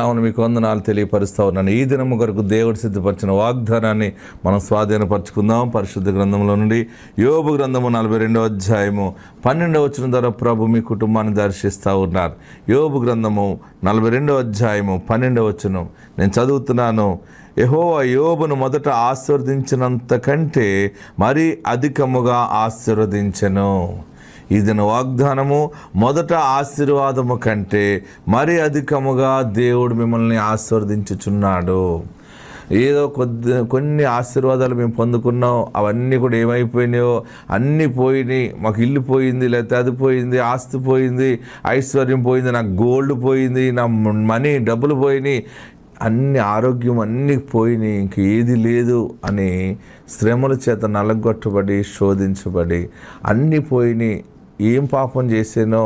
అవును, మీకు వందనాలు తెలియపరుస్తా ఉన్నాను. ఈ దినము కొరకు దేవుడు సిద్ధపరిచిన వాగ్దానాన్ని మనం స్వాధీనపరచుకుందాం. పరిశుద్ధ గ్రంథంలో నుండి యోబు గ్రంథము 42వ అధ్యాయము 12వ వచనం ద్వారా ప్రభు మీ కుటుంబాన్ని దర్శిస్తూ ఉన్నారు. యోబు గ్రంథము 42వ అధ్యాయము 12వ వచనం నేను చదువుతున్నాను. యెహోవా యోబును మొదట ఆశీర్వదించినంత కంటే మరీ అధికముగా ఆశీర్వదించెను. ఇది వాగ్దానము. మొదట ఆశీర్వాదము కంటే మరి అధికముగా దేవుడు మిమ్మల్ని ఆశీర్వదించుచున్నాడు. ఏదో కొన్ని ఆశీర్వాదాలు మేము పొందుకున్నాం, అవన్నీ కూడా ఏమైపోయినాయో అన్నీ పోయినాయి. మాకు ఇల్లు పోయింది, లేకపోతే అది పోయింది, ఆస్తి పోయింది, ఐశ్వర్యం పోయింది, నాకు గోల్డ్ పోయింది, నా మనీ డబ్బులు పోయినాయి, అన్ని ఆరోగ్యం అన్నీ పోయినాయి, ఇంక ఏది లేదు అని శ్రమల చేత నలగొట్టబడి శోధించబడి అన్నీ పోయినాయి. ఏం పాపం చేసానో,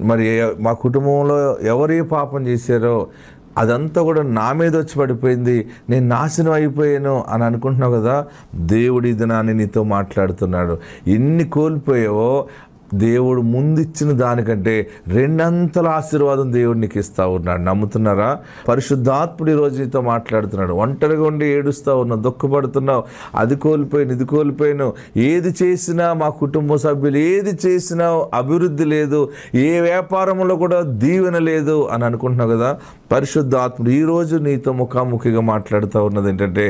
మరి మా కుటుంబంలో ఎవరు ఏ పాపం చేశారో అదంతా కూడా నా మీద వచ్చి పడిపోయింది, నేను నాశనం అయిపోయాను అని అనుకుంటున్నావు కదా. దేవుడి దినాన్ని నీతో మాట్లాడుతున్నాడు. ఎన్ని కోల్పోయావో దేవుడు ముందిచ్చిన దానికంటే రెండంతల ఆశీర్వాదం దేవుడు నీకు ఇస్తూ ఉన్నాడు. నమ్ముతున్నారా? పరిశుద్ధాత్ముడు ఈరోజు నీతో మాట్లాడుతున్నాడు. ఒంటరిగా ఉండి ఏడుస్తూ ఉన్నావు, దుఃఖపడుతున్నావు, అది కోల్పోయాను, ఇది కోల్పోయాను, ఏది చేసినా మా కుటుంబ సభ్యులు ఏది చేసినా అభివృద్ధి లేదు, ఏ వ్యాపారంలో కూడా దీవెన లేదు అని అనుకుంటున్నావు కదా. పరిశుద్ధాత్ముడు ఈరోజు నీతో ముఖాముఖిగా మాట్లాడుతూ ఉన్నది ఏంటంటే,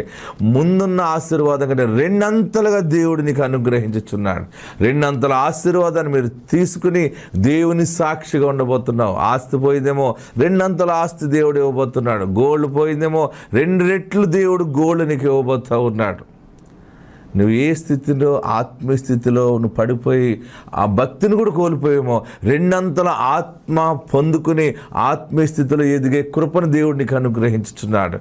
ముందున్న ఆశీర్వాదం కంటే రెండంతలుగా దేవుడు నీకు అనుగ్రహించుచున్నాడు. రెండంతల ఆశీర్వాదాన్ని మీరు తీసుకుని దేవుని సాక్షిగా ఉండబోతున్నావు. ఆస్తి పోయిందేమో రెండంతల ఆస్తి దేవుడు ఇవ్వబోతున్నాడు. గోల్డ్ పోయిందేమో 2 రెట్లు దేవుడు గోల్డ్ నీకు ఇవ్వబోతూ ఉన్నాడు. నువ్వు ఏ స్థితిలో, ఆత్మీయ స్థితిలో నువ్వు పడిపోయి ఆ భక్తిని కూడా కోల్పోయేమో, రెండంతల ఆత్మ పొందుకుని ఆత్మీయ స్థితిలో ఎదిగే కృపను దేవుడు నీకు అనుగ్రహించుచున్నాడు.